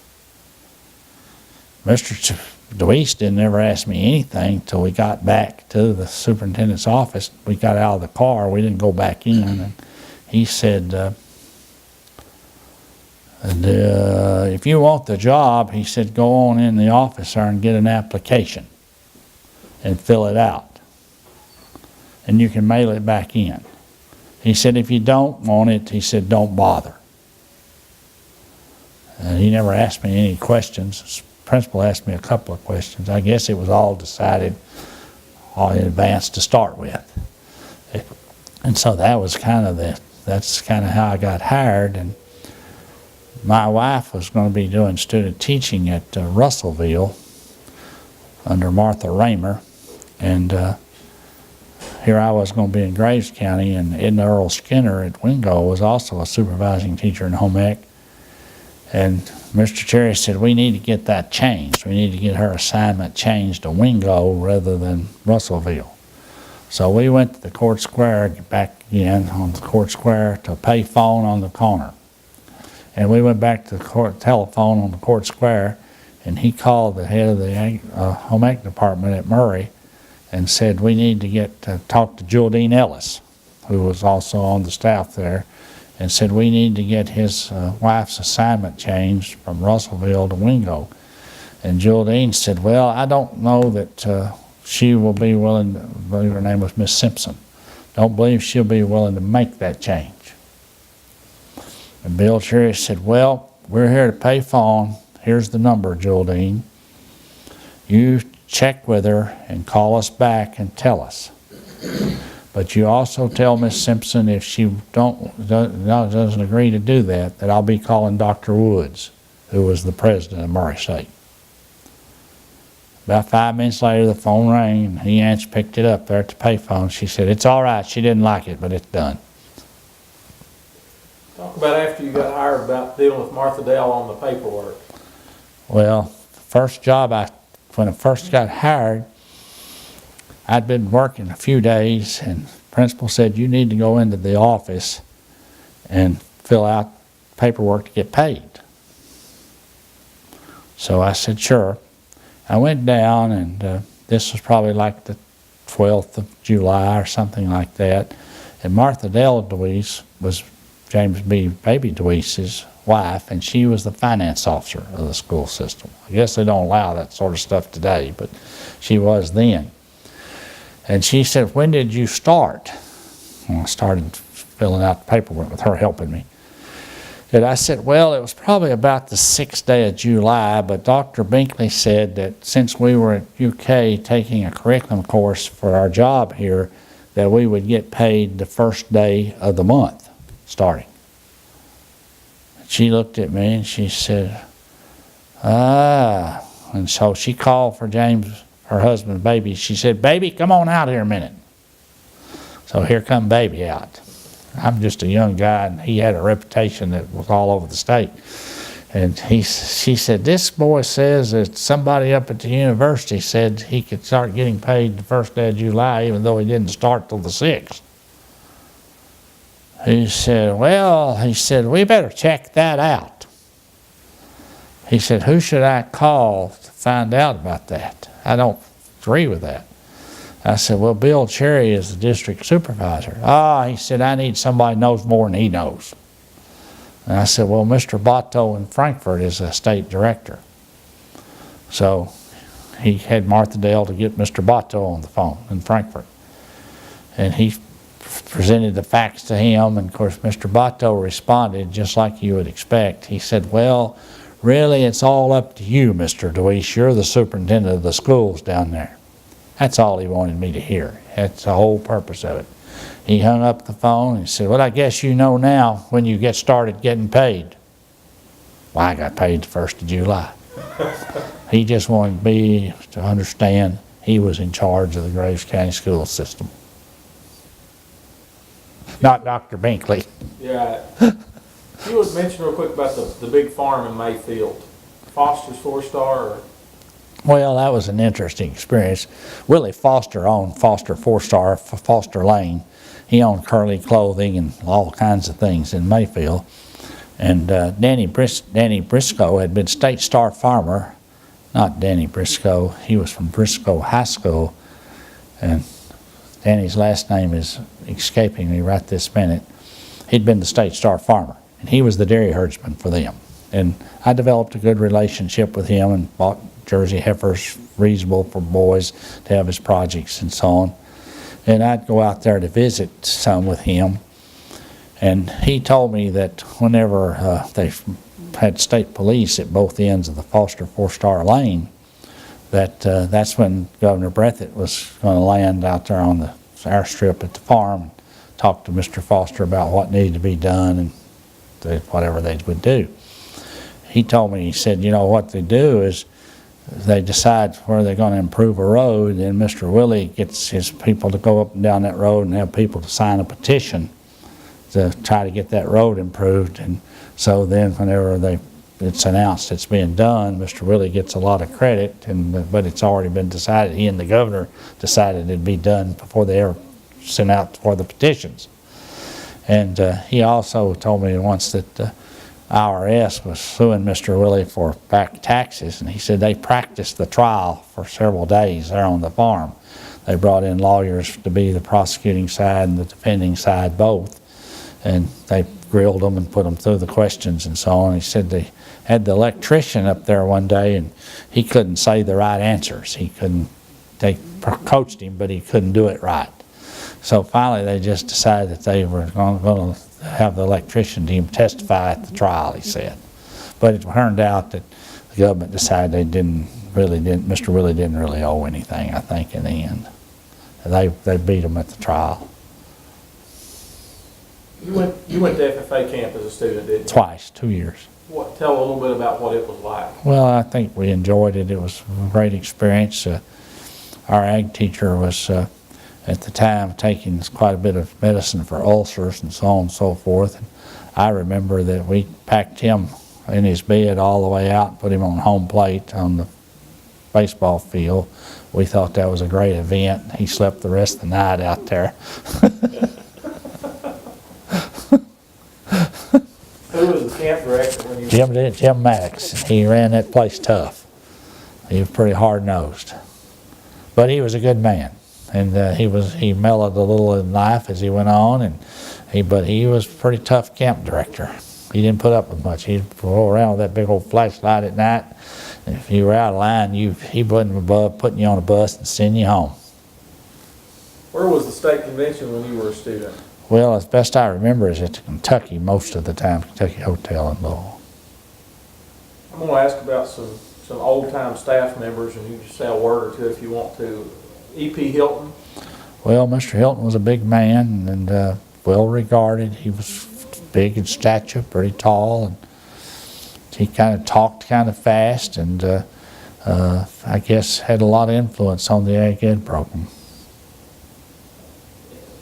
Mr. DeWeese didn't ever ask me anything till we got back to the superintendent's office. We got out of the car, we didn't go back in, and he said, if you want the job, he said, go on in the office there and get an application and fill it out. And you can mail it back in. He said, if you don't want it, he said, don't bother. And he never asked me any questions. His principal asked me a couple of questions. I guess it was all decided in advance to start with. And so that was that's kind of how I got hired. And my wife was going to be doing student teaching at Russellville under Martha Raymer. And here I was going to be in Graves County, and Edna Earl Skinner at Wingo was also a supervising teacher in home ec. And Mr. Chalres said, we need to get that changed. We need to get her assignment changed to Wingo rather than Russellville. So we went to the Court Square, back again on the Court Square, to a pay phone on the corner. And we went back to the telephone on the Court Square, and he called the head of the home ec department at Murray and said, we need to talk to Geraldine Ellis, who was also on the staff there, and said, we need to get his wife's assignment changed from Russellville to Wingo. And Geraldine said, well, I don't know that she will be willing, I believe her name was Miss Simpson. Don't believe she'll be willing to make that change. And Bill Chalres said, well, we're here to pay phone. Here's the number, Geraldine. You check with her and call us back and tell us. But you also tell Miss Simpson if she doesn't agree to do that, that I'll be calling Dr. Woods, who was the president of Murray State. About 5 minutes later, the phone rang, and he picked it up there at the payphone. She said, it's all right. She didn't like it, but it's done. Talk about after you got hired about dealing with Martha Dale on the paperwork. Well, first job, when I first got hired, I'd been working a few days, and the principal said, you need to go into the office and fill out paperwork to get paid. So I said, sure. I went down, and this was probably like the 12th of July or something like that. And Martha Dale DeWeese was James B. Baby DeWeese's wife, and she was the finance officer of the school system. I guess they don't allow that sort of stuff today, but she was then. And she said, when did you start? And I started filling out the paperwork with her helping me. And I said, well, it was probably about the 6th day of July, but Dr. Binkley said that since we were at UK taking a curriculum course for our job here, that we would get paid the first day of the month starting. She looked at me and she said, and so she called for James, her husband, Baby. She said, baby, come on out here a minute. So here come Baby out. I'm just a young guy, and he had a reputation that was all over the state. And she said, this boy says that somebody up at the university said he could start getting paid the first day of July, even though he didn't start till the 6th. He said, well, we better check that out. He said, who should I call to find out about that? I don't agree with that. I said, well, Bill Cherry is the district supervisor. He said, I need somebody who knows more than he knows. And I said, well, Mr. Botto in Frankfurt is a state director. So he had Martha Dale to get Mr. Botto on the phone in Frankfurt. And he presented the facts to him, and of course Mr. Botto responded just like you would expect. He said, well, really it's all up to you, Mr. DeWeese. You're the superintendent of the schools down there. That's all he wanted me to hear. That's the whole purpose of it. He hung up the phone and said, well, I guess you know now when you get started getting paid. Well, I got paid the 1st of July. He just wanted me to understand he was in charge of the Graves County school system. Not Dr. Binkley. Yeah. You would mention real quick about the big farm in Mayfield. Foster's 4-star? Or? Well, that was an interesting experience. Willie Foster owned Foster 4-star, Foster Lane. He owned Curly Clothing and all kinds of things in Mayfield. And Danny Briscoe had been State Star farmer. Not Danny Briscoe. He was from Briscoe High School. And Danny's last name is escaping me right this minute. He'd been the State Star farmer, and he was the dairy herdsman for them. And I developed a good relationship with him and bought Jersey heifers reasonable for boys to have his projects and so on. And I'd go out there to visit some with him. And he told me that whenever they had state police at both ends of the Foster 4-star lane, that's when Governor Breathitt was going to land out there on the airstrip at the farm and talked to Mr. Foster about what needed to be done and whatever they would do. He told me, he said, you know, what they do is they decide where they're going to improve a road, and Mr. Willie gets his people to go up and down that road and have people to sign a petition to try to get that road improved. And so then whenever it's announced it's being done, Mr. Willie gets a lot of credit, but it's already been decided. He and the governor decided it'd be done before they ever sent out for the petitions. And he also told me once that the IRS was suing Mr. Willie for back taxes, and he said they practiced the trial for several days there on the farm. They brought in lawyers to be the prosecuting side and the defending side both, and they grilled them and put them through the questions and so on. He said they had the electrician up there one day, and he couldn't say the right answers. They coached him, but he couldn't do it right. So finally they just decided that they were going to have the electrician team testify at the trial, he said. But it turned out that the government decided Mr. Willie didn't really owe anything, I think, in the end. They beat him at the trial. You went to FFA camp as a student, didn't you? Twice, 2 years. Tell a little bit about what it was like. Well, I think we enjoyed it. It was a great experience. Our ag teacher was, at the time, taking quite a bit of medicine for ulcers and so on and so forth. And I remember that we packed him in his bed all the way out and put him on home plate on the baseball field. We thought that was a great event. He slept the rest of the night out there. Who was the camp director when you Jim Maddox. He ran that place tough. He was pretty hard-nosed. But he was a good man. And he mellowed a little in life as he went on, but he was a pretty tough camp director. He didn't put up with much. He'd roll around with that big old flashlight at night, and if you were out of line, he wasn't above putting you on a bus and sending you home. Where was the state convention when you were a student? Well, as best I remember, is at Kentucky most of the time, Kentucky Hotel in Louisville. I'm going to ask about some old-time staff members, and you can just say a word or two if you want to. E.P. Hilton. Well, Mr. Hilton was a big man and well regarded. He was big in stature, pretty tall, and he kind of talked kind of fast, and I guess had a lot of influence on the ag ed program.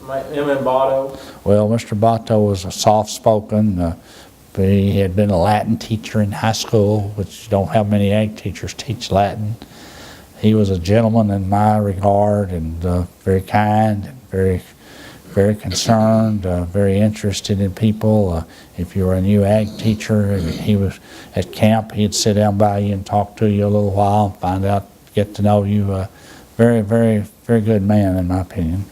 M.M. Botto. Well, Mr. Botto was a soft-spoken. He had been a Latin teacher in high school, which you don't have many ag teachers teach Latin. He was a gentleman in my regard, and very kind, and very concerned, very interested in people. If you were a new ag teacher and he was at camp, he'd sit down by you and talk to you a little while, find out, get to know you. Very, very, very good man, in my opinion.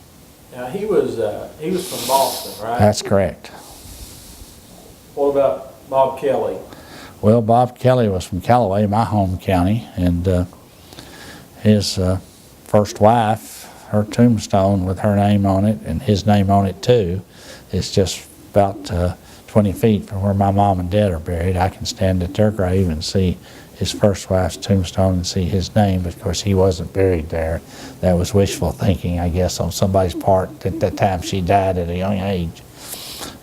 Now he was from Boston, right? That's correct. What about Bob Kelly? Well, Bob Kelly was from Callaway, my home county, and his first wife, her tombstone with her name on it and his name on it too, is just about 20 feet from where my mom and dad are buried. I can stand at their grave and see his first wife's tombstone and see his name, but of course he wasn't buried there. That was wishful thinking, I guess, on somebody's part. At that time she died at a young age.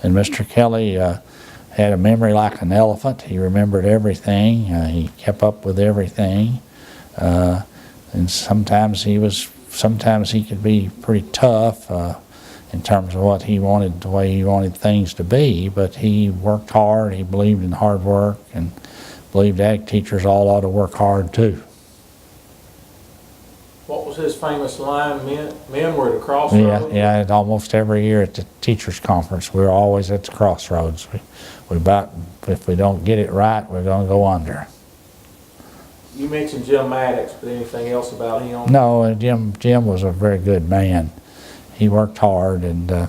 And Mr. Kelly had a memory like an elephant. He remembered everything. He kept up with everything. And sometimes he could be pretty tough in terms of what he wanted, the way he wanted things to be, but he worked hard. He believed in hard work and believed ag teachers all ought to work hard too. What was his famous line, men were at a crossroads? Yeah, almost every year at the teachers conference, we were always at the crossroads. If we don't get it right, we're going to go under. You mentioned Jim Maddox, but anything else about him? No, Jim was a very good man. He worked hard, and I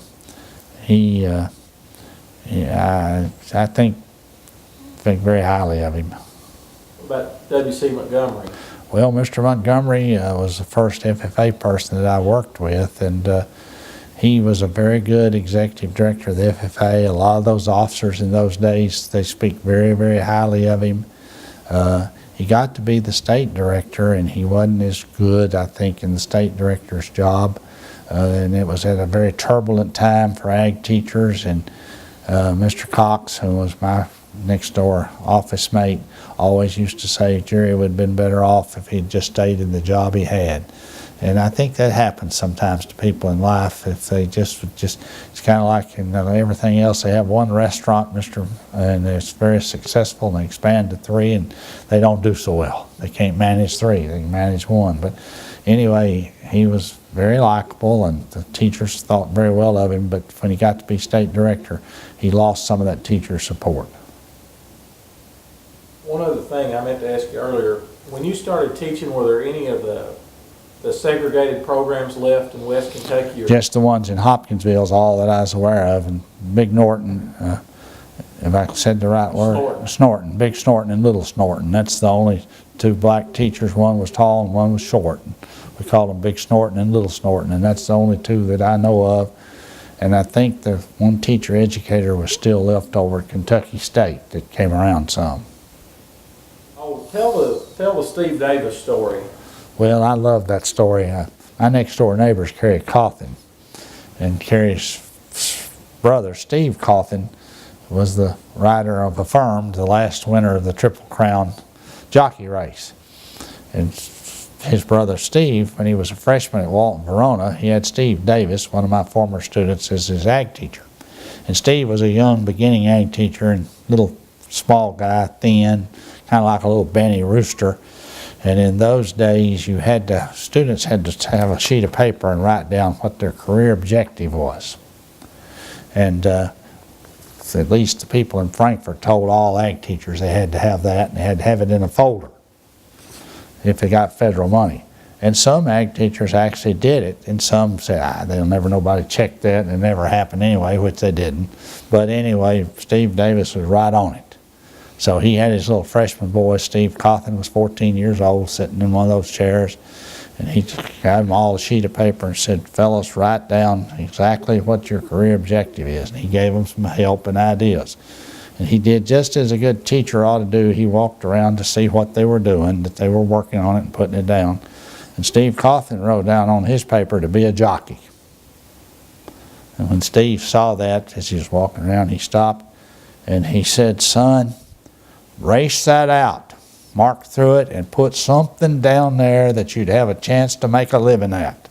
think very highly of him. What about W.C. Montgomery? Well, Mr. Montgomery was the first FFA person that I worked with, and he was a very good executive director of the FFA. A lot of those officers in those days, they speak very, very highly of him. He got to be the state director, and he wasn't as good, I think, in the state director's job. and it was at a very turbulent time for ag teachers. And Mr. Cox, who was my next door office mate, always used to say Jerry would have been better off if he'd just stayed in the job he had. And I think that happens sometimes to people in life if they just it's kind of like in everything else. They have one restaurant, and it's very successful, and they expand to 3, and they don't do so well. They can't manage 3, they can manage 1. But anyway, he was very likable, and the teachers thought very well of him, but when he got to be state director, he lost some of that teacher support. One other thing I meant to ask you earlier, when you started teaching, were there any of the segregated programs left in West Kentucky? Or? Just the ones in Hopkinsville is all that I was aware of, and Big Norton, if I said the right word, Snorton, Big Snorton and Little Snorton. That's the only 2 black teachers. One was tall and one was short. We called them Big Snorton and Little Snorton, and that's the only 2 that I know of. And I think the one teacher educator was still left over at Kentucky State that came around some. Oh, tell the Steve Davis story. Well, I love that story. My next door neighbor is Carrie Cawthon, and Carrie's brother, Steve Cawthon, was the rider of Affirmed, the last winner of the Triple Crown jockey race. And his brother Steve, when he was a freshman at Walton Verona, he had Steve Davis, one of my former students, as his ag teacher. And Steve was a young beginning ag teacher, and little small guy, thin, kind of like a little Benny Rooster. And in those days, students had to have a sheet of paper and write down what their career objective was. And at least the people in Frankfort told all ag teachers they had to have that, and they had to have it in a folder if they got federal money. And some ag teachers actually did it, and some said, they'll never nobody check that, and it never happened anyway, which they didn't. But anyway, Steve Davis was right on it. So he had his little freshman boy, Steve Cawthon, was 14 years old, sitting in one of those chairs, and he got him all a sheet of paper and said, fellas, write down exactly what your career objective is. And he gave them some help and ideas. And he did just as a good teacher ought to do. He walked around to see what they were doing, that they were working on it and putting it down. And Steve Cawthon wrote down on his paper to be a jockey. And when Steve saw that, as he was walking around, he stopped and he said, son, race that out, mark through it, and put something down there that you'd have a chance to make a living at.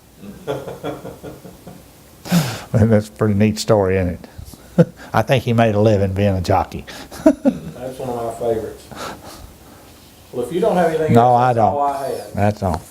That's a pretty neat story, isn't it? I think he made a living being a jockey. That's one of my favorites. Well, if you don't have anything No, else, I don't. that's all I had. That's all.